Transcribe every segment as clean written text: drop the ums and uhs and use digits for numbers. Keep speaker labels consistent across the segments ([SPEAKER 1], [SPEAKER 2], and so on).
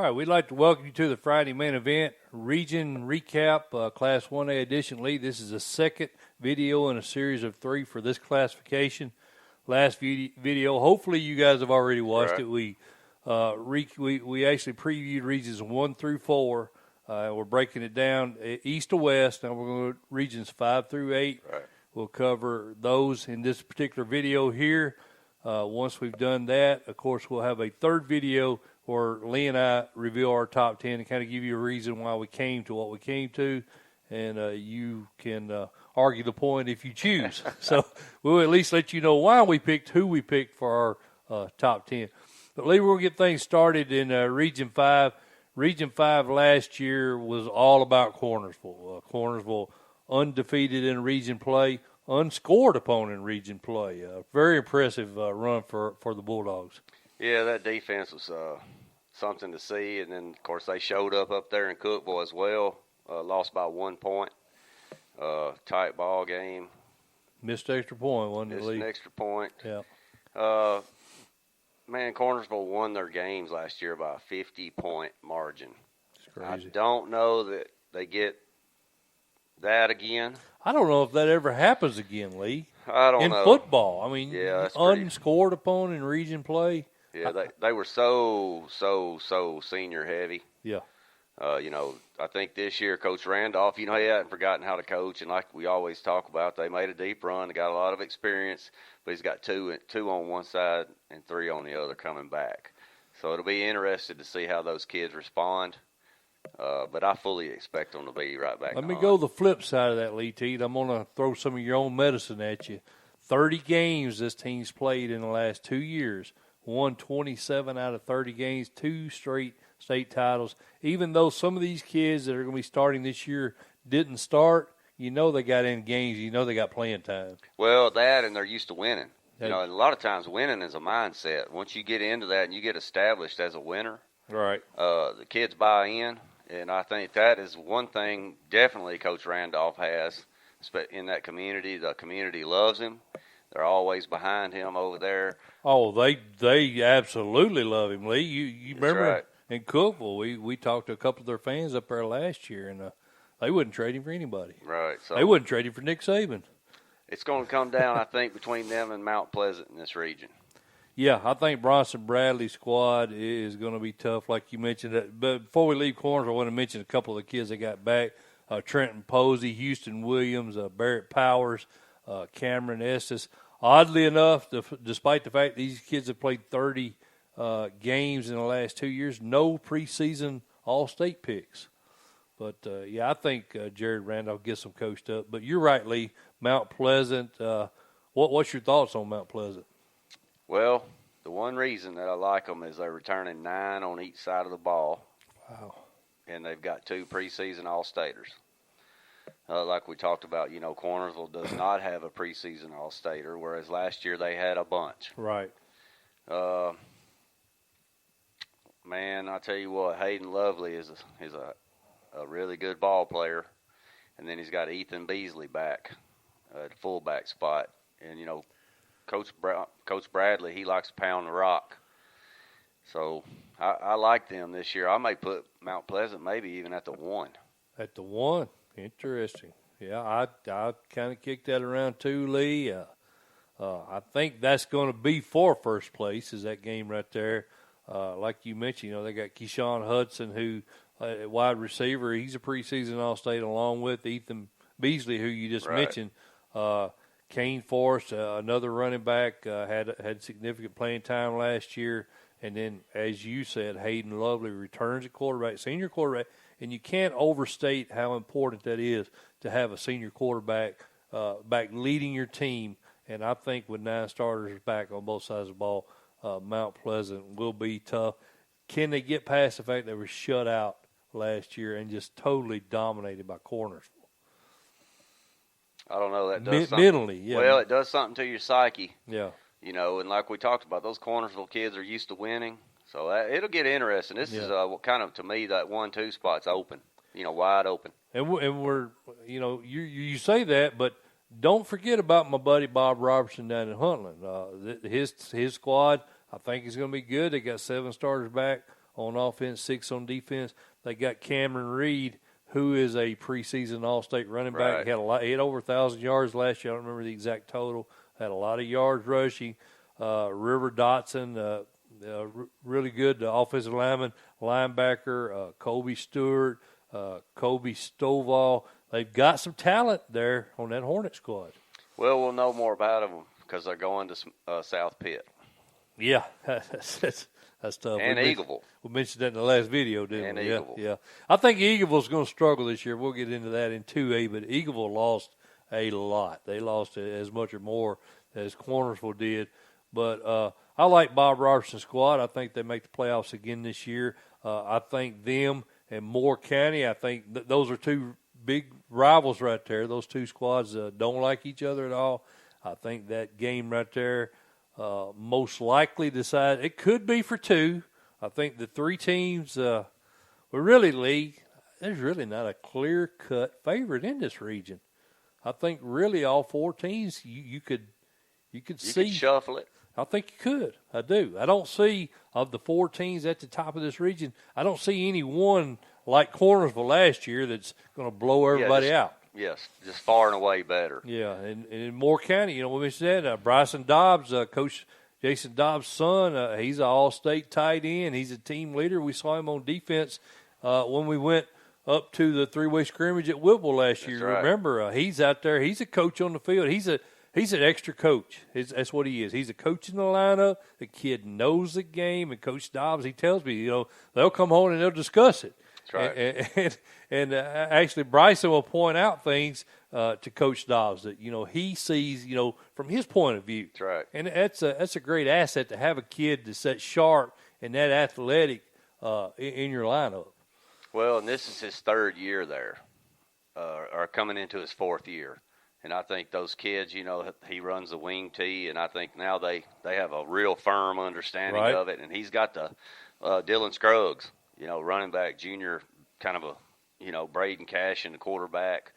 [SPEAKER 1] All right, we'd like to welcome you to the Friday main event, Region Recap, Class 1A Edition Lee. This is the second video in a series of 3 for this classification. Last video, hopefully you guys have already watched it. We actually previewed Regions 1 through 4. We're breaking it down east to west. Now we're going to Regions 5 through 8.
[SPEAKER 2] Right.
[SPEAKER 1] We'll cover those in this particular video here. Once we've done that, of course, we'll have a third video where Lee and I reveal our top 10 and kind of give you a reason why we came to what we came to, and you can argue the point if you choose. So we'll at least let you know why we picked who we picked for our top 10. But Lee, we'll get things started in Region 5. Region 5 last year was all about Cornersville. Cornersville undefeated in region play, unscored opponent in region play. Very impressive run for the Bulldogs.
[SPEAKER 2] Yeah, that defense was something to see. And then, of course, they showed up there in Cookeville as well. Lost by 1 point. Tight ball game.
[SPEAKER 1] Missed extra point, wasn't it, Lee?
[SPEAKER 2] Missed an extra point.
[SPEAKER 1] Yeah.
[SPEAKER 2] Man, Cornersville won their games last year by a 50-point margin.
[SPEAKER 1] It's crazy.
[SPEAKER 2] I don't know that they get that again.
[SPEAKER 1] I don't know if that ever happens again, Lee.
[SPEAKER 2] I don't know.
[SPEAKER 1] In football. I mean,
[SPEAKER 2] yeah,
[SPEAKER 1] unscored opponent in region play.
[SPEAKER 2] Yeah, they were so senior heavy.
[SPEAKER 1] Yeah.
[SPEAKER 2] I think this year Coach Randolph, he hadn't forgotten how to coach, and like we always talk about, they made a deep run. They got a lot of experience, but he's got two on one side and 3 on the other coming back. So it'll be interesting to see how those kids respond. But I fully expect them to be right back.
[SPEAKER 1] Let me go the flip side of that, Lee Teat. I'm going to throw some of your own medicine at you. 30 games this team's played in the last 2 years. Won 27 out of 30 games, 2 straight state titles. Even though some of these kids that are going to be starting this year didn't start, they got in games. They got playing time.
[SPEAKER 2] Well, that and they're used to winning. And a lot of times winning is a mindset. Once you get into that and you get established as a winner,
[SPEAKER 1] right?
[SPEAKER 2] The kids buy in. And I think that is one thing definitely Coach Randolph has in that community. The community loves him. They're always behind him over there.
[SPEAKER 1] Oh, they absolutely love him, Lee. You remember
[SPEAKER 2] right.
[SPEAKER 1] In Cookeville, we talked to a couple of their fans up there last year, and they wouldn't trade him for anybody.
[SPEAKER 2] Right. So
[SPEAKER 1] they wouldn't trade him for Nick Saban.
[SPEAKER 2] It's going to come down, I think, between them and Mount Pleasant in this region.
[SPEAKER 1] Yeah, I think Bronson Bradley's squad is going to be tough, like you mentioned. But before we leave Corners, I want to mention a couple of the kids that got back. Trenton Posey, Houston Williams, Barrett Powers, Cameron Estes. Oddly enough, despite the fact these kids have played 30 games in the last 2 years, no preseason All-State picks. But, I think Jared Randolph gets them coached up. But you're right, Lee, Mount Pleasant. What's your thoughts on Mount Pleasant?
[SPEAKER 2] Well, the one reason that I like them is they're returning 9 on each side of the ball.
[SPEAKER 1] Wow.
[SPEAKER 2] And they've got 2 preseason All-Staters. Like we talked about, Cornersville does not have a preseason All-Stater, whereas last year they had a bunch.
[SPEAKER 1] Right.
[SPEAKER 2] Man, I tell you what, Hayden Lovely is a really good ball player. And then he's got Ethan Beasley back at the fullback spot. And, Coach Bradley, he likes to pound the rock. So I like them this year. I may put Mount Pleasant maybe even at the 1.
[SPEAKER 1] At the 1. Interesting. Yeah, I kind of kicked that around too, Lee. I think that's going to be for first place is that game right there. Like you mentioned, they got Keyshawn Hudson, who wide receiver. He's a preseason All-State along with Ethan Beasley, who you just mentioned. Kane Forrest, another running back, had significant playing time last year. And then, as you said, Hayden Lovely returns at quarterback, senior quarterback. And you can't overstate how important that is to have a senior quarterback back leading your team. And I think with 9 starters back on both sides of the ball, Mount Pleasant will be tough. Can they get past the fact they were shut out last year and just totally dominated by Cornersville?
[SPEAKER 2] I don't know. That does something.
[SPEAKER 1] Mentally, yeah.
[SPEAKER 2] Well, it does something to your psyche.
[SPEAKER 1] Yeah.
[SPEAKER 2] And like we talked about, those Cornersville kids are used to winning. So it'll get interesting. This is kind of, to me, that 1-2 spot's open, wide open.
[SPEAKER 1] And we're you say that, but don't forget about my buddy Bob Robertson down in Huntland. His squad, I think, is going to be good. They got 7 starters back on offense, 6 on defense. They got Cameron Reed, who is a preseason All-State running back.
[SPEAKER 2] Right.
[SPEAKER 1] He had over 1,000 yards last year. I don't remember the exact total. Had a lot of yards rushing. River Dotson, really good offensive lineman, linebacker. Kobe Stewart, Kobe Stovall. They've got some talent there on that Hornet squad.
[SPEAKER 2] Well, we'll know more about them because they're going to South Pitt.
[SPEAKER 1] Yeah, that's tough.
[SPEAKER 2] And Eagleville.
[SPEAKER 1] We mentioned that in the last video, didn't we?
[SPEAKER 2] Eagleville.
[SPEAKER 1] Yeah. I think Eagleville's going to struggle this year. We'll get into that in 2A, but Eagleville lost a lot. They lost as much or more as Cornersville did. But I like Bob Robertson's squad. I think they make the playoffs again this year. I think them and Moore County, I think those are two big rivals right there. Those two squads don't like each other at all. I think that game right there most likely decide. It could be for 2. I think the 3 teams, well, really, Lee, there's really not a clear-cut favorite in this region. I think really all 4 teams you could see.
[SPEAKER 2] You could shuffle it.
[SPEAKER 1] I think you could. I do. I don't see, of the 4 teams at the top of this region, I don't see any one like Cornersville last year that's going to blow everybody out.
[SPEAKER 2] Yes, just far and away better.
[SPEAKER 1] Yeah, and in Moore County, we said Bryson Dobbs, Coach Jason Dobbs' son, he's an all-state tight end. He's a team leader. We saw him on defense when we went up to the 3-way scrimmage at Whipple last year.
[SPEAKER 2] Right.
[SPEAKER 1] Remember, he's out there. He's a coach on the field. He's an extra coach. That's what he is. He's a coach in the lineup. The kid knows the game. And Coach Dobbs, he tells me, they'll come home and they'll discuss it.
[SPEAKER 2] That's right.
[SPEAKER 1] And actually, Bryson will point out things to Coach Dobbs that he sees from his point of view.
[SPEAKER 2] That's right.
[SPEAKER 1] And that's a great asset to have a kid that's that sharp and that athletic in your lineup.
[SPEAKER 2] Well, and this is his 3rd year there, or coming into his 4th year. And I think those kids, he runs the wing tee, and I think now they have a real firm understanding
[SPEAKER 1] Right.
[SPEAKER 2] of it. And he's got the Dylan Scruggs, running back, junior, kind of a, Braden Cash in the quarterback.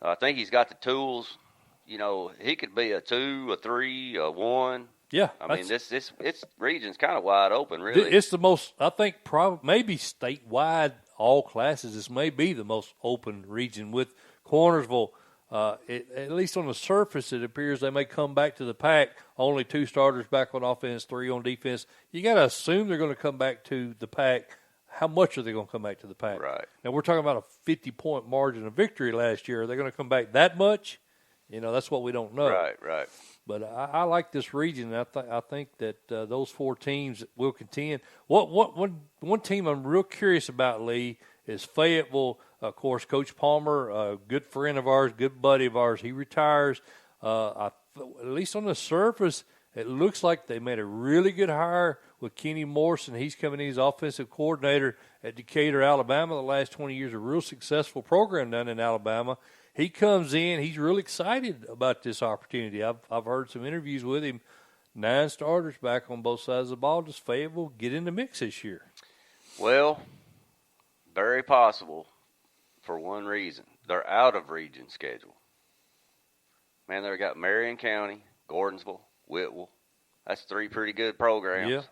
[SPEAKER 2] I think he's got the tools. He could be a 2, a 3, a 1.
[SPEAKER 1] Yeah.
[SPEAKER 2] I mean, this region's kind of wide open, really.
[SPEAKER 1] It's the most, I think, maybe statewide, all classes, this may be the most open region with Cornersville. At least on the surface, it appears they may come back to the pack. Only 2 starters back on offense, 3 on defense. You got to assume they're going to come back to the pack. How much are they going to come back to the pack?
[SPEAKER 2] Right.
[SPEAKER 1] Now, we're talking about a 50-point margin of victory last year. Are they going to come back that much? That's what we don't know.
[SPEAKER 2] Right.
[SPEAKER 1] But I like this region. I think that those 4 teams will contend. One team I'm real curious about, Lee, is Fayetteville. Of course, Coach Palmer, a good friend of ours, good buddy of ours, he retires. At least on the surface, it looks like they made a really good hire with Kenny Morrison. He's coming in as offensive coordinator at Decatur, Alabama. The last 20 years, a real successful program down in Alabama. He comes in. He's really excited about this opportunity. I've heard some interviews with him. 9 starters back on both sides of the ball. Does Fayetteville get in the mix this year?
[SPEAKER 2] Well, very possible for one reason. They're out of region schedule. Man, they've got Marion County, Gordonsville, Whitwell. That's 3 pretty good programs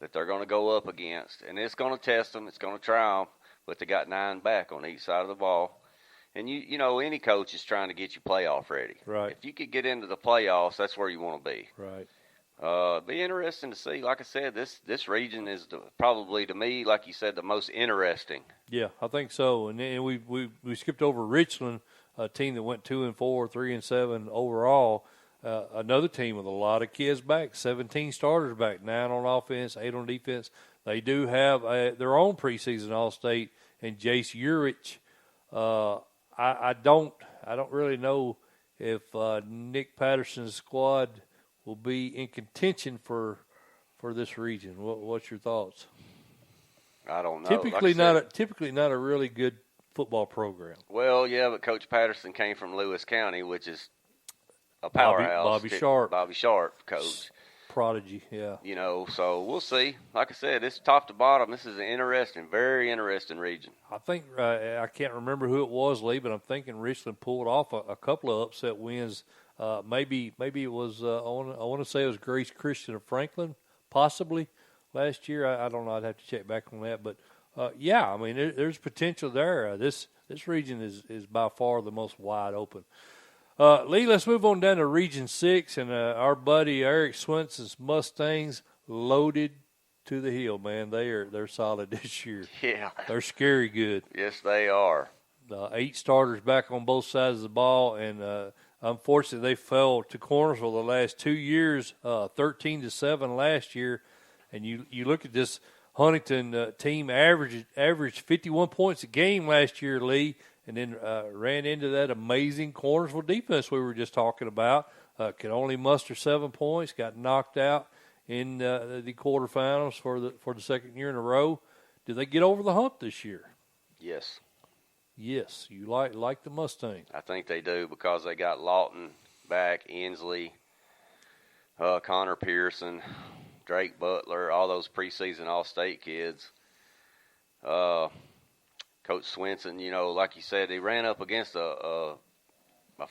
[SPEAKER 2] that they're going to go up against. And it's going to test them. It's going to try them. But they got 9 back on each side of the ball. And, any coach is trying to get you playoff ready.
[SPEAKER 1] Right.
[SPEAKER 2] If you could get into the playoffs, that's where you want to be.
[SPEAKER 1] Right.
[SPEAKER 2] Be interesting to see. Like I said, this region is probably, to me, like you said, the most interesting.
[SPEAKER 1] Yeah, I think so. And then we skipped over Richland, a team that went 2-4, 3-7 overall. Another team with a lot of kids back, 17 starters back, 9 on offense, 8 on defense. They do have their own preseason All-State and Jace Urich. I don't really know if Nick Patterson's squad will be in contention for this region. What's your thoughts?
[SPEAKER 2] I don't know.
[SPEAKER 1] Typically not a really good football program.
[SPEAKER 2] Well, yeah, but Coach Patterson came from Lewis County, which is a powerhouse. Bobby Sharp coach.
[SPEAKER 1] Prodigy, yeah.
[SPEAKER 2] So we'll see. Like I said, it's top to bottom. This is an interesting, very interesting region.
[SPEAKER 1] I think I can't remember who it was, Lee, but I'm thinking Richland pulled off a couple of upset wins. Maybe it was I want to say it was Grace Christian of Franklin, possibly. last year. I don't know. I'd have to check back on that. But, yeah, I mean, there's potential there. This region is by far the most wide open. Lee, let's move on down to Region 6, and our buddy Eric Swenson's Mustangs loaded to the hill, man. They're solid this year.
[SPEAKER 2] Yeah.
[SPEAKER 1] They're scary good.
[SPEAKER 2] Yes, they are.
[SPEAKER 1] 8 starters back on both sides of the ball, and unfortunately they fell to Cornersville the last 2 years, 13-7 last year. And you look at this Huntington team averaged 51 points a game last year, Lee, and then ran into that amazing Cornersville defense we were just talking about. Could only muster 7 points, got knocked out in the quarterfinals for the second year in a row. Did they get over the hump this year?
[SPEAKER 2] Yes.
[SPEAKER 1] Yes, you like the Mustang.
[SPEAKER 2] I think they do because they got Lawton back, Inslee, Connor Pearson, Drake Butler, all those preseason All-State kids. Coach Swenson, like you said, he ran up against a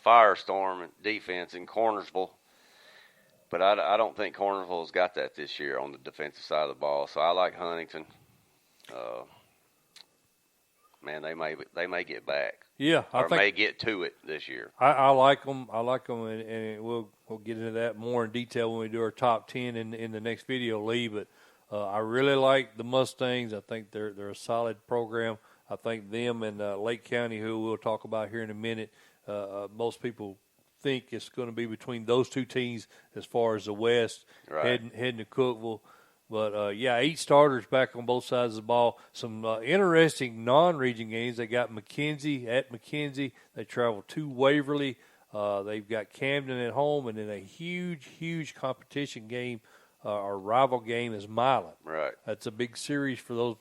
[SPEAKER 2] firestorm defense in Cornersville. But I don't think Cornersville's got that this year on the defensive side of the ball. So I like Huntington. Man, they may get back.
[SPEAKER 1] Yeah,
[SPEAKER 2] I think may get to it this year.
[SPEAKER 1] I like them. I like them, and we'll get into that more in detail when we do our top 10 in the next video, Lee. But I really like the Mustangs. I think they're a solid program. I think them and Lake County, who we'll talk about here in a minute, most people think it's going to be between those two teams as far as the West,
[SPEAKER 2] right,
[SPEAKER 1] heading to Cookeville. But, 8 starters back on both sides of the ball. Some interesting non-region games. They got McKenzie at McKenzie. They travel to Waverly. They've got Camden at home. And then a huge competition game, or rival game, is Milan.
[SPEAKER 2] Right.
[SPEAKER 1] That's a big series for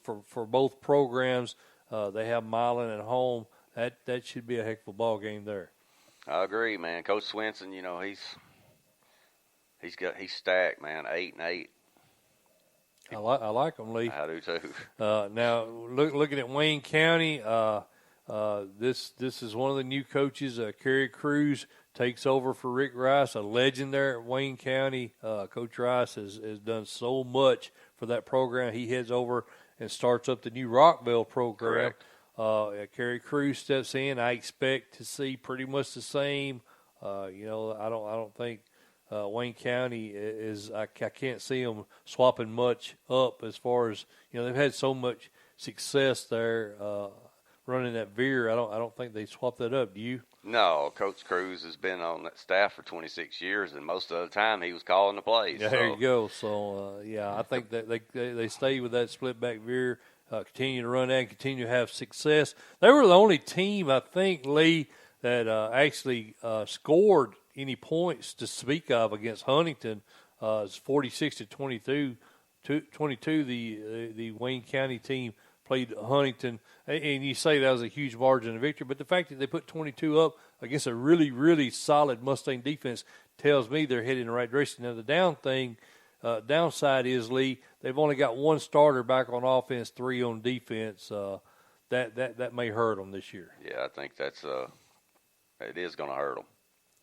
[SPEAKER 1] both programs. They have Milan at home. That should be a heck of a ball game there.
[SPEAKER 2] I agree, man. Coach Swenson, he's stacked, man. 8-8.
[SPEAKER 1] I like them, Lee.
[SPEAKER 2] I do too.
[SPEAKER 1] Now, looking at Wayne County, this is one of the new coaches. Kerry Cruz takes over for Rick Rice, a legend there at Wayne County. Coach Rice has done so much for that program. He heads over and starts up the new Rockville program. Kerry Cruz steps in. I expect to see pretty much the same. I don't think Wayne County is. I can't see them swapping much up as far as they've had so much success there running that veer. I don't think they swap that up. Do you?
[SPEAKER 2] No, Coach Cruz has been on that staff for 26 years, and most of the time he was calling the plays.
[SPEAKER 1] Yeah, there you go. So I think that they stay with that split back veer. Continue to run that and continue to have success. They were the only team, I think, Lee, that actually scored any points to speak of against Huntington. It's 46-22. The Wayne County team played Huntington, and you say that was a huge margin of victory, but the fact that they put 22 up against a really, really solid Mustang defense tells me they're heading in the right direction. Now, the downside is, Lee, they've only got 1 starter back on offense, 3 on defense. That may hurt them this year.
[SPEAKER 2] Yeah, I think it is going to hurt them.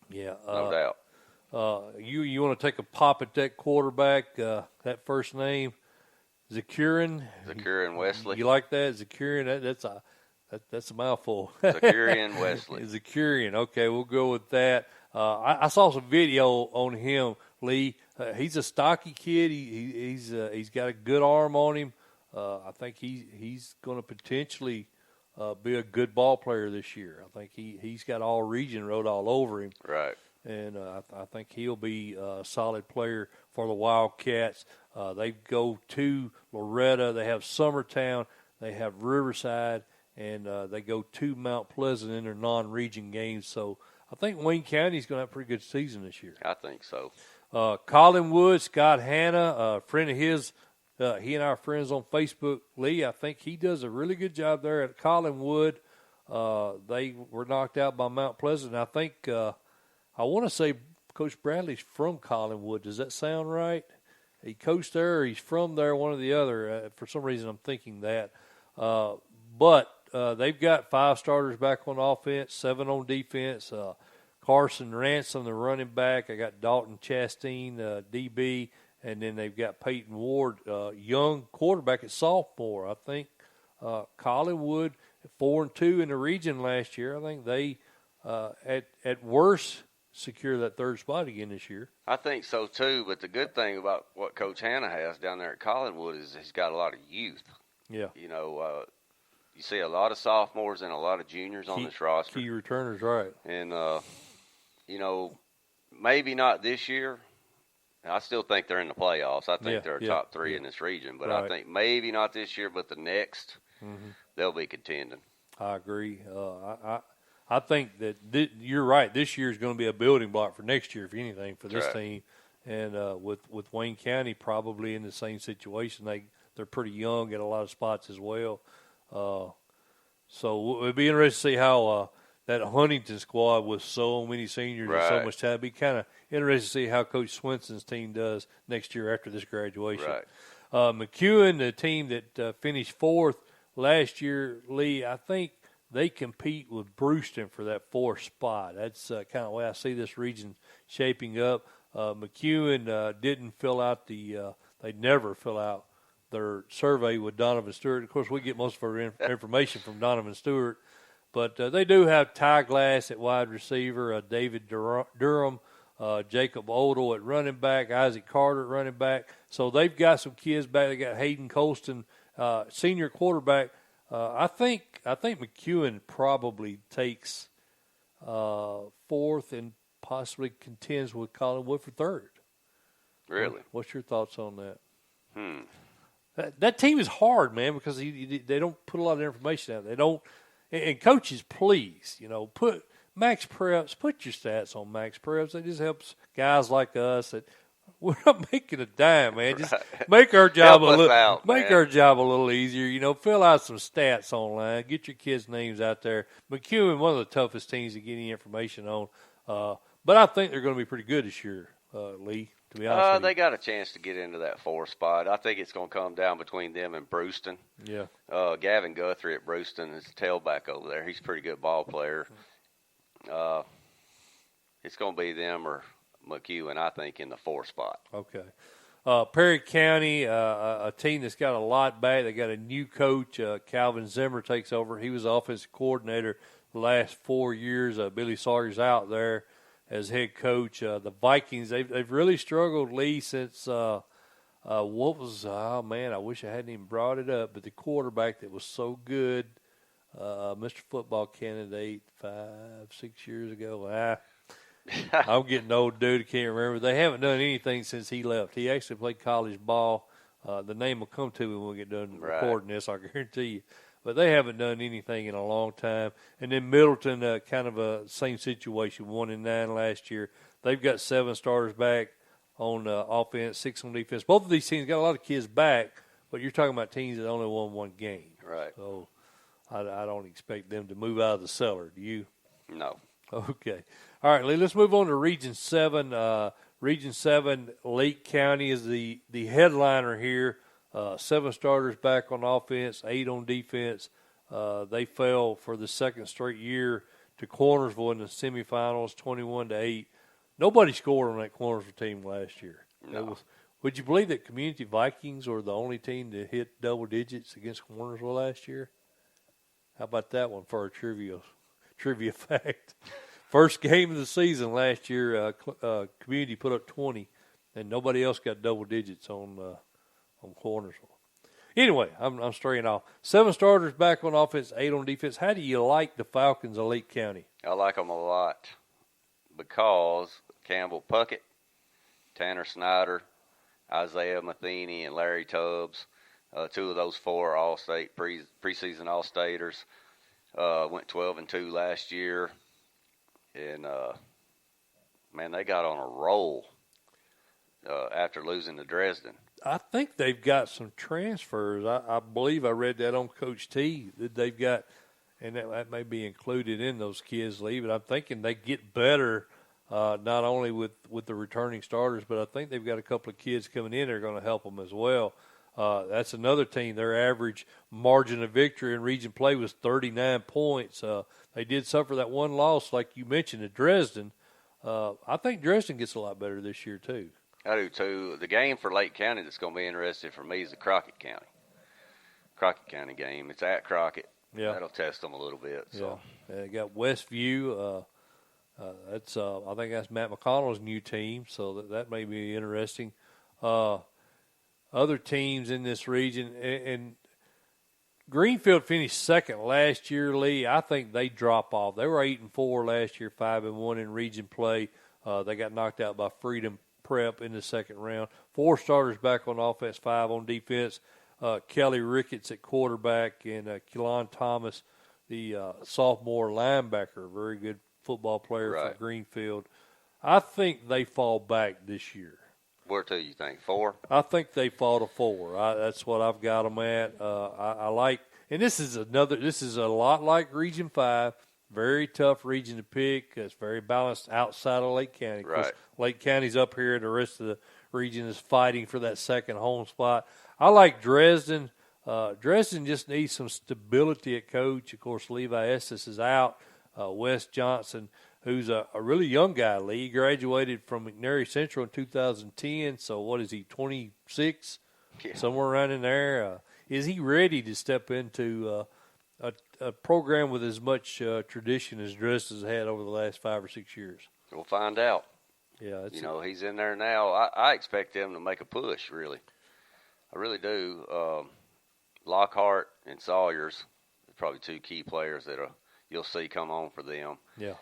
[SPEAKER 1] Yeah,
[SPEAKER 2] no doubt.
[SPEAKER 1] You want to take a pop at that quarterback? That first name, Zakurin
[SPEAKER 2] Wesley.
[SPEAKER 1] You like that, Zakurin? That's a mouthful.
[SPEAKER 2] Zakurin Wesley.
[SPEAKER 1] Zakurin. Okay, we'll go with that. I saw some video on him, Lee. He's a stocky kid. He's got a good arm on him. I think he's going to potentially be a good ball player this year. I think he's got all region wrote all over him.
[SPEAKER 2] Right.
[SPEAKER 1] And I think he'll be a solid player for the Wildcats. They go to Loretta. They have Summertown. They have Riverside. And they go to Mount Pleasant in their non-region games. So I think Wayne County's going to have a pretty good season this year.
[SPEAKER 2] I think so.
[SPEAKER 1] Collinwood, Scott Hanna, a friend of his, he and I are friends on Facebook. Lee, I think he does a really good job there at Collinwood. They were knocked out by Mount Pleasant. And I think, I want to say Coach Bradley's from Collinwood. Does that sound right? He coached there or he's from there, one or the other. For some reason, I'm thinking that. But they've got 5 starters back on offense, 7 on defense. Carson Ransom, the running back. I got Dalton Chastain, DB, And then they've got Peyton Ward, young quarterback at sophomore. I think Collinwood, 4-2 in the region last year. I think they, at worst, secure that third spot again this year.
[SPEAKER 2] I think so too. But the good thing about what Coach Hanna has down there at Collinwood is he's got a lot of youth.
[SPEAKER 1] Yeah.
[SPEAKER 2] You know, you see a lot of sophomores and a lot of juniors on this roster.
[SPEAKER 1] Key returners, right?
[SPEAKER 2] And you know, maybe not this year. I still think they're in the playoffs. I think they're a top three in this region. But I think maybe not this year, but the next, they'll be contending.
[SPEAKER 1] I agree. I think that you're right. This year is going to be a building block for next year, if anything, for this team. And with Wayne County probably in the same situation, they're pretty young at a lot of spots as well. So it'd be interesting to see how that Huntington squad with so many seniors and so much talent. It'd be kind of interesting to see how Coach Swenson's team does next year after this graduation.
[SPEAKER 2] Right.
[SPEAKER 1] McEwen, the team that finished fourth last year, Lee, I think they compete with Brewston for that fourth spot. That's kind of the way I see this region shaping up. McEwen didn't fill out they never fill out their survey with Donovan Stewart. Of course, we get most of our information from Donovan Stewart. But they do have Ty Glass at wide receiver, David Durham, Jacob Odell at running back, Isaac Carter at running back. So they've got some kids back. They got Hayden Colston, senior quarterback. I think McEwen probably takes fourth and possibly contends with Collinwood for third.
[SPEAKER 2] Really?
[SPEAKER 1] What's your thoughts on that? That team is hard, man, because they don't put a lot of information out. They don't. And coaches, please, put Max Preps, put your stats on Max Preps. It just helps guys like us that we're not making a dime, man. Just make our job our job a little easier. Fill out some stats online. Get your kids' names out there. McEwen, one of the toughest teams to get any information on. But I think they're going to be pretty good this year, Lee. To be honest with you.
[SPEAKER 2] They got a chance to get into that fourth spot. I think it's going to come down between them and Brewston.
[SPEAKER 1] Yeah.
[SPEAKER 2] Gavin Guthrie at Brewston is the tailback over there. He's a pretty good ball player. It's going to be them or McEwen, I think, in the fourth spot.
[SPEAKER 1] Okay. Perry County, a team that's got a lot back. They got a new coach. Calvin Zimmer takes over. He was the offensive coordinator the last 4 years. Billy Sawyer's out there as head coach. The Vikings, they've really struggled, Lee, since I wish I hadn't even brought it up, but the quarterback that was so good, Mr. Football Candidate 5-6 years ago. I'm getting old, dude. I can't remember. They haven't done anything since he left. He actually played college ball. The name will come to me when we get done recording this, I guarantee you. But they haven't done anything in a long time. And then Middleton, kind of a same situation, 1-9 last year. They've got 7 starters back on offense, 6 on defense. Both of these teams got a lot of kids back, but you're talking about teams that only won 1 game.
[SPEAKER 2] Right.
[SPEAKER 1] So I don't expect them to move out of the cellar. Do you?
[SPEAKER 2] No.
[SPEAKER 1] Okay. All right, Lee, let's move on to Region 7. Region 7, Lake County is the headliner here. 7 starters back on offense, 8 on defense. They fell for the second straight year to Cornersville in the semifinals, 21-8. Nobody scored on that Cornersville team last year.
[SPEAKER 2] No.
[SPEAKER 1] Would you believe that Community Vikings were the only team to hit double digits against Cornersville last year? How about that one for a trivia fact? First game of the season last year, Community put up 20, and nobody else got double digits on Cornersville. Anyway, I'm straying off. 7 starters back on offense, 8 on defense. How do you like the Falcons of Lake County?
[SPEAKER 2] I like them a lot because Campbell Puckett, Tanner Snyder, Isaiah Matheny, and Larry Tubbs, 2 of those 4 all-state preseason all-staters, went 12-2 last year. And, man, they got on a roll after losing to Dresden.
[SPEAKER 1] I think they've got some transfers. I believe I read that on Coach T that they've got, and that may be included in those kids leaving. I'm thinking they get better not only with the returning starters, but I think they've got a couple of kids coming in that are going to help them as well. That's another team. Their average margin of victory in region play was 39 points. They did suffer that one loss, like you mentioned, at Dresden. I think Dresden gets a lot better this year, too.
[SPEAKER 2] I do too. The game for Lake County that's going to be interesting for me is the Crockett County game. It's at Crockett.
[SPEAKER 1] Yeah.
[SPEAKER 2] That'll test them a little bit. So.
[SPEAKER 1] Yeah. They got Westview. That's I think that's Matt McConnell's new team, so that may be interesting. Other teams in this region, and Greenfield finished second last year, Lee. I think they drop off. They were 8-4 last year, 5-1 in region play. They got knocked out by Freedom Prep in the second round. 4 starters back on offense, 5 on defense. Kelly Ricketts at quarterback, and Keelan Thomas, the sophomore linebacker, very good football player for Greenfield. I think they fall back this year.
[SPEAKER 2] Where to, you think? 4?
[SPEAKER 1] I think they fall to 4. That's what I've got them at. I like, and this is a lot like Region 5. Very tough region to pick. It's very balanced outside of Lake County. Of course, Lake County's up here, and the rest of the region is fighting for that second home spot. I like Dresden. Dresden just needs some stability at coach. Of course, Levi Estes is out. Wes Johnson, who's a really young guy, Lee. He graduated from McNary Central in 2010. So what is he, 26? Yeah. Somewhere around in there. Is he ready to step into a program with as much tradition as Dresden's had over the last 5 or 6 years?
[SPEAKER 2] We'll find out.
[SPEAKER 1] Yeah,
[SPEAKER 2] he's in there now. I expect them to make a push, really. I really do. Lockhart and Sawyers are probably 2 key players that you'll see come on for them.
[SPEAKER 1] Yeah.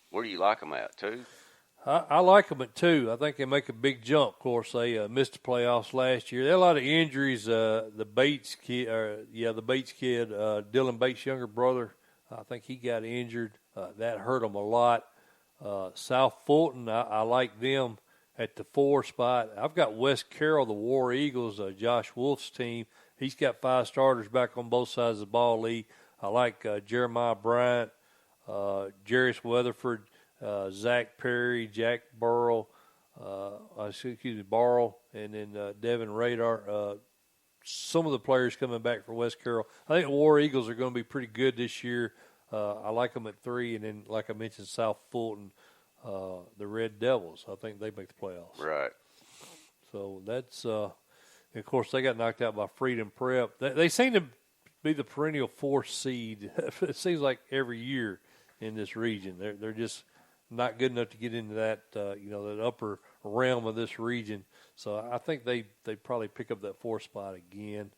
[SPEAKER 2] Where do you like them at, 2?
[SPEAKER 1] I like them at 2. I think they make a big jump. Of course, they missed the playoffs last year. There are a lot of injuries. The Bates kid, Dylan Bates' younger brother, I think he got injured. That hurt them a lot. South Fulton, I like them at the 4 spot. I've got West Carroll, the War Eagles, Josh Wolf's team. He's got 5 starters back on both sides of the ball, Lee. I like Jeremiah Bryant, Jarius Weatherford, Zach Perry, Jack Burrow, and then Devin Radar. Some of the players coming back for West Carroll. I think the War Eagles are going to be pretty good this year. I like them at 3, and then, like I mentioned, South Fulton, the Red Devils. I think they make the playoffs.
[SPEAKER 2] Right.
[SPEAKER 1] So that's, of course, they got knocked out by Freedom Prep. They seem to be the perennial 4th seed. It seems like every year in this region. They're just not good enough to get into that, that upper realm of this region. So I think they probably pick up that 4th spot again.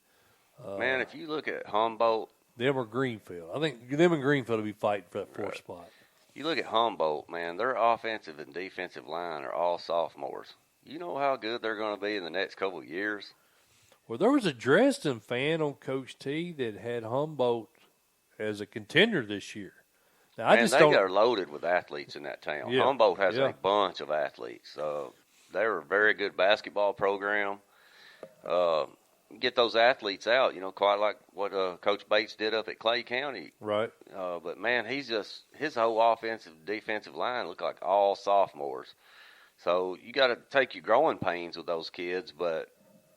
[SPEAKER 2] Man, if you look at Humboldt.
[SPEAKER 1] Them or Greenfield. I think them and Greenfield will be fighting for that 4th spot.
[SPEAKER 2] You look at Humboldt, man, their offensive and defensive line are all sophomores. You know how good they're going to be in the next couple of years?
[SPEAKER 1] Well, there was a Dresden fan on Coach T that had Humboldt as a contender this year. Now,
[SPEAKER 2] they are loaded with athletes in that town.
[SPEAKER 1] Yeah.
[SPEAKER 2] Humboldt has a bunch of athletes. They're a very good basketball program. Get those athletes out, quite like what Coach Bates did up at Clay County.
[SPEAKER 1] Right.
[SPEAKER 2] But, man, his whole offensive, defensive line look like all sophomores. So you got to take your growing pains with those kids, but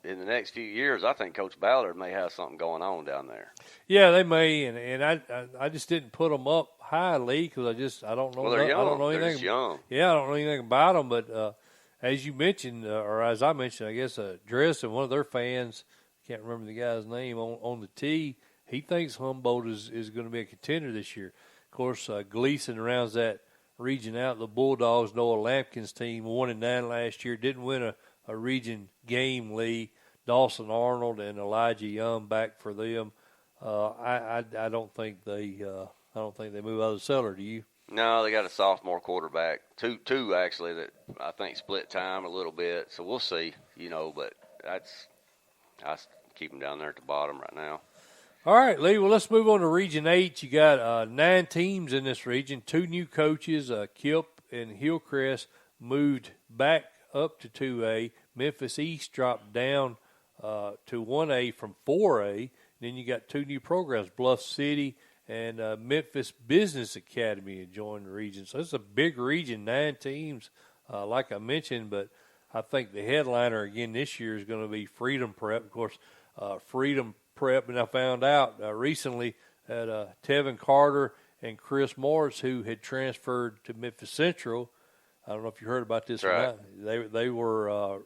[SPEAKER 2] in the next few years, I think Coach Ballard may have something going on down there.
[SPEAKER 1] Yeah, they may, and I just didn't put them up high, Lee, because I don't know.
[SPEAKER 2] Well, they're young.
[SPEAKER 1] I don't know anything.
[SPEAKER 2] They're just young.
[SPEAKER 1] Yeah, I don't know anything about them. But as you mentioned, or as I mentioned, I guess Dresden, one of their fans, can't remember the guy's name on the tee. He thinks Humboldt is going to be a contender this year. Of course, Gleason rounds that region out. The Bulldogs, Noah Lampkin's team, 1-9 last year, didn't win a region game, Lee. Dawson Arnold and Elijah Young back for them. I don't think they move out of the cellar. Do you?
[SPEAKER 2] No, they got a sophomore quarterback, two actually, that I think split time a little bit. So we'll see, But I keep them down there at the bottom right now.
[SPEAKER 1] All right, Lee. Well, let's move on to Region 8. You got 9 teams in this region. 2 new coaches, Kip and Hillcrest, moved back up to 2A. Memphis East dropped down to 1A from 4A. Then you got 2 new programs, Bluff City and Memphis Business Academy joined the region. So it's a big region, 9 teams, like I mentioned. But I think the headliner again this year is going to be Freedom Prep. Of course, Freedom Prep, and I found out recently that Tevin Carter and Chris Morris, who had transferred to Memphis Central, I don't know if you heard about this
[SPEAKER 2] That's
[SPEAKER 1] or
[SPEAKER 2] right.
[SPEAKER 1] not. They were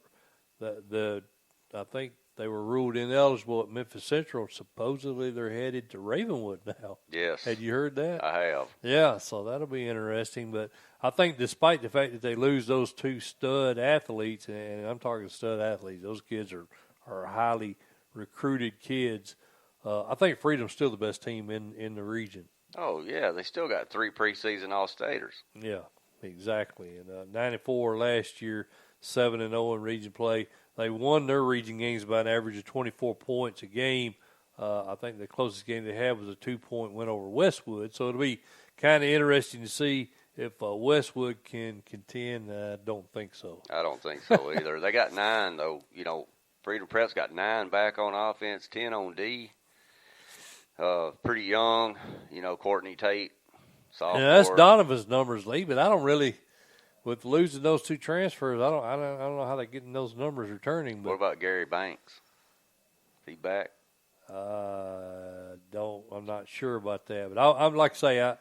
[SPEAKER 1] I think they were ruled ineligible at Memphis Central. Supposedly they're headed to Ravenwood now.
[SPEAKER 2] Yes.
[SPEAKER 1] Had you heard that?
[SPEAKER 2] I have.
[SPEAKER 1] Yeah, so that'll be interesting. But I think despite the fact that they lose those two stud athletes, and I'm talking stud athletes, those kids are highly recruited kids. I think Freedom's still the best team in the region.
[SPEAKER 2] Oh, yeah. They still got 3 preseason All-Staters.
[SPEAKER 1] Yeah, exactly. And 94 last year, 7-0 in region play. They won their region games by an average of 24 points a game. I think the closest game they had was a 2-point win over Westwood. So it'll be kind of interesting to see if Westwood can contend. I don't think so.
[SPEAKER 2] I don't think so either. They got 9, though. You know, Freedom Prep's got 9 back on offense, 10 on D. Pretty young. You know, Courtney Tate, sophomore.
[SPEAKER 1] Yeah, that's Donovan's numbers, Lee, but I don't really – with losing those 2 transfers, I don't know how they're getting those numbers returning. But
[SPEAKER 2] what about Gary Banks? Is he back?
[SPEAKER 1] I'm not sure about that. But I'm like to say, as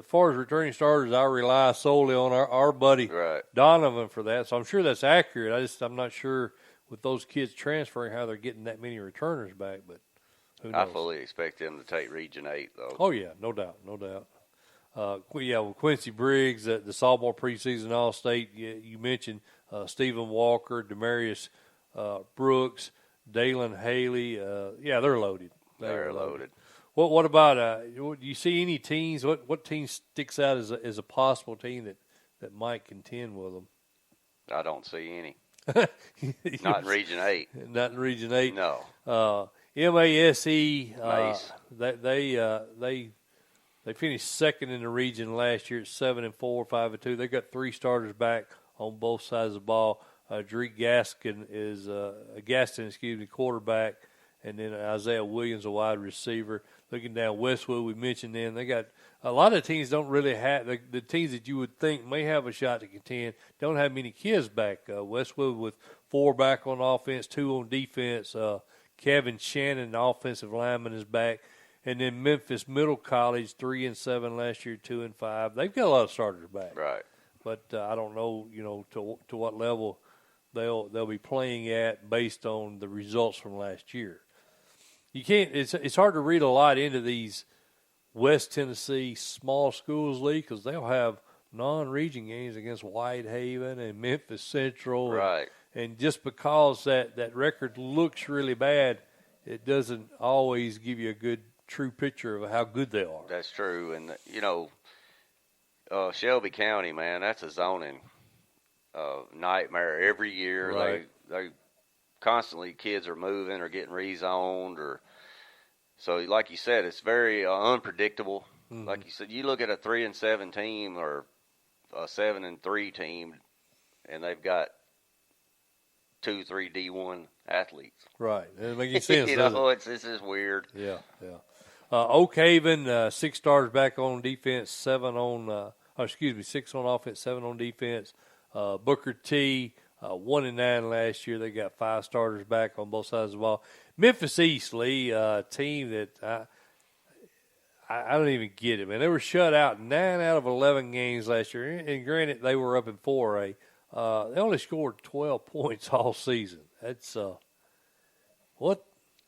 [SPEAKER 1] far as returning starters, I rely solely on our buddy
[SPEAKER 2] Right.
[SPEAKER 1] Donovan for that. So I'm sure that's accurate. I'm not sure with those kids transferring how they're getting that many returners back. But who knows?
[SPEAKER 2] I fully expect them to take Region 8, though.
[SPEAKER 1] Oh yeah, no doubt. With Quincy Briggs, the sophomore preseason All-State, you mentioned Stephen Walker, Demarius Brooks, Dalen Haley. They're loaded.
[SPEAKER 2] They're loaded.
[SPEAKER 1] What about? Do you see any teams? What team sticks out as a possible team that might contend with them?
[SPEAKER 2] I don't see any. Not in Region 8.
[SPEAKER 1] Not in Region 8.
[SPEAKER 2] No.
[SPEAKER 1] MASE.
[SPEAKER 2] Mace.
[SPEAKER 1] They finished second in the region last year at 7-4, 5-2. They got 3 starters back on both sides of the ball. Drew Gaston is quarterback, and then Isaiah Williams, a wide receiver. Looking down Westwood, we mentioned them. They got a lot of teams don't really have the teams that you would think may have a shot to contend. Don't have many kids back. Westwood with 4 back on offense, 2 on defense. Kevin Shannon, the offensive lineman, is back. And then Memphis Middle College, 3-7 last year, 2-5. They've got a lot of starters back.
[SPEAKER 2] Right.
[SPEAKER 1] But I don't know, to what level they'll be playing at based on the results from last year. You can't. It's hard to read a lot into these West Tennessee small schools league because they'll have non-region games against Whitehaven and Memphis Central.
[SPEAKER 2] Right.
[SPEAKER 1] And just because that record looks really bad, it doesn't always give you a good true picture of how good they are.
[SPEAKER 2] That's true. And, Shelby County, man, that's a zoning nightmare every year.
[SPEAKER 1] Right.
[SPEAKER 2] They constantly, kids are moving or getting rezoned. So like you said, it's very unpredictable. Mm-hmm. Like you said, you look at a 3-7 team or a 7-3 team, and they've got 2-3 D1 athletes.
[SPEAKER 1] Right. It doesn't make any sense.
[SPEAKER 2] This is weird.
[SPEAKER 1] Yeah. Oak Haven, 6 starters back on defense, 6 on offense, 7 on defense. Booker T, 1-9 last year. They got 5 starters back on both sides of the ball. Memphis East, Lee, team that I don't even get it, man. They were shut out 9 out of 11 games last year. And granted, they were up in 4A. They only scored 12 points all season. That's what's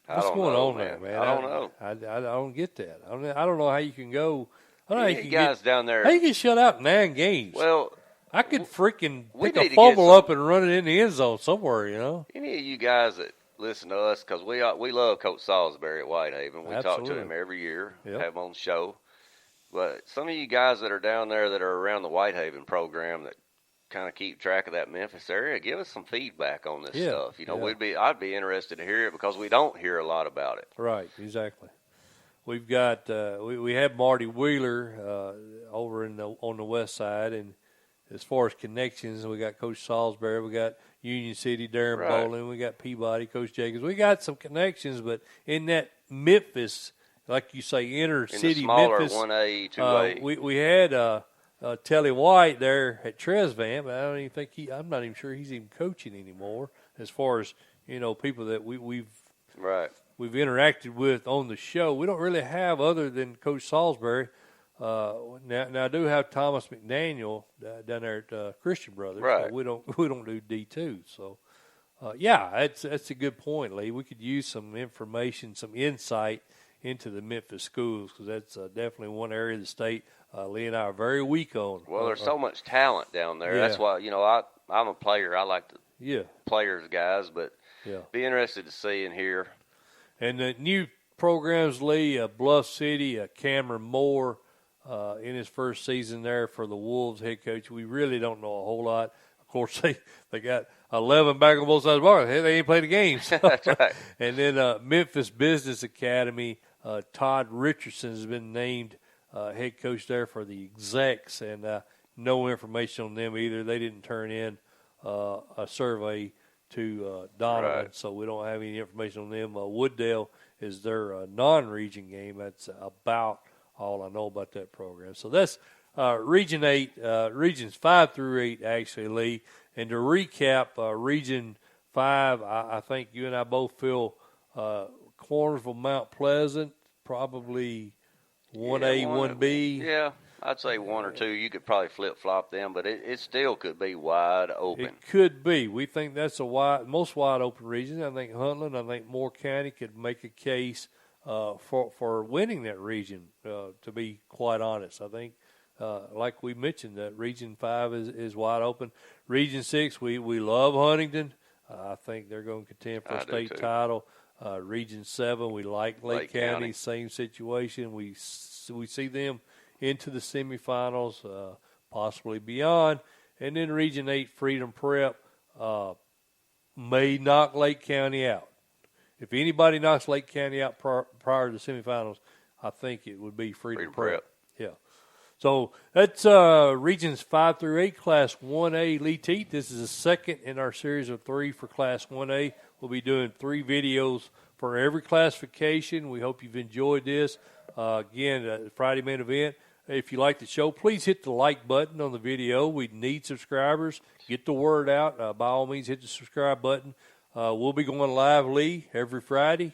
[SPEAKER 1] going on there, man?
[SPEAKER 2] I don't know.
[SPEAKER 1] I don't get that. I don't know how you can go. I don't know how you can
[SPEAKER 2] guys down there.
[SPEAKER 1] How you get shut out in 9 games?
[SPEAKER 2] Well,
[SPEAKER 1] I could freaking pick
[SPEAKER 2] need
[SPEAKER 1] a
[SPEAKER 2] to
[SPEAKER 1] fumble up and run it in the end zone somewhere,
[SPEAKER 2] Any of you guys that listen to us, because we love Coach Salisbury at Whitehaven. We
[SPEAKER 1] Absolutely.
[SPEAKER 2] talk to him every year,
[SPEAKER 1] Yep.
[SPEAKER 2] have him on the show. But some of you guys that are down there that are around the Whitehaven program that kind of keep track of that Memphis area, give us some feedback on this stuff. I'd be interested to hear it because we don't hear a lot about it.
[SPEAKER 1] Right, exactly. We've got we have Marty Wheeler over on the west side, and as far as connections, we got Coach Salisbury, we got Union City, Darren Bowling, we got Peabody, Coach Jacobs. We got some connections, but in that Memphis, like you say, inner city
[SPEAKER 2] in the smaller
[SPEAKER 1] Memphis,
[SPEAKER 2] 1A, 2A.
[SPEAKER 1] We had Telly White there at Tresvant, but I don't even think I'm not even sure he's even coaching anymore. As far as people that we've interacted with on the show, we don't really have other than Coach Salisbury. Now I do have Thomas McDaniel down there at Christian Brothers.
[SPEAKER 2] Right.
[SPEAKER 1] So we don't do D2. So yeah, that's a good point, Lee. We could use some information, some insight into the Memphis schools, because that's definitely one area of the state Lee and I are very weak on.
[SPEAKER 2] Well, there's so much talent down there.
[SPEAKER 1] Yeah.
[SPEAKER 2] That's why, I'm a player. I like the players, guys, but be interested to see and hear.
[SPEAKER 1] And the new programs, Lee, Bluff City, Cameron Moore in his first season there for the Wolves head coach. We really don't know a whole lot. Of course, they got 11 back on both sides of the ball. Hey, they ain't played the games.
[SPEAKER 2] That's right.
[SPEAKER 1] And then Memphis Business Academy, Todd Richardson has been named head coach there for the execs, and no information on them either. They didn't turn in a survey to Donovan, so we don't have any information on them. Wooddale is their non-region game. That's about all I know about that program. So that's Region 8, Regions 5 through 8, actually, Lee. And to recap, Region 5, I think you and I both feel Cornersville, Mount Pleasant, probably 1A, 1B.
[SPEAKER 2] Yeah, I'd say 1 or 2. You could probably flip-flop them, but it still could be wide open.
[SPEAKER 1] It could be. We think that's most wide open region. I think Huntland, I think Moore County could make a case for winning that region, to be quite honest. I think, like we mentioned, that Region 5 is wide open. Region 6, we love Huntington. I think they're going to contend for a state title. Region 7, we like Lake County. Same situation. We see them into the semifinals, possibly beyond. And then Region 8, Freedom Prep, may knock Lake County out. If anybody knocks Lake County out prior to the semifinals, I think it would be Freedom Prep. Yeah. So that's Regions 5 through 8, Class 1A Lee Teat. This is the second in our series of 3 for Class 1A. We'll be doing 3 videos for every classification. We hope you've enjoyed this. Again, Friday main event. If you like the show, please hit the like button on the video. We need subscribers. Get the word out. By all means, hit the subscribe button. We'll be going live, Lee, every Friday,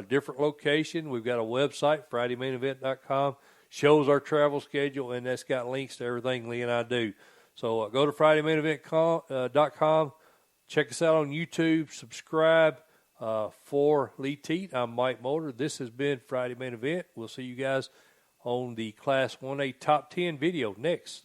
[SPEAKER 1] different location. We've got a website, FridayMainEvent.com. Shows our travel schedule, and that's got links to everything Lee and I do. So go to FridayMainEvent.com. Check us out on YouTube. Subscribe for Lee Teat. I'm Mike Molder. This has been Friday Main Event. We'll see you guys on the Class 1A Top 10 video next.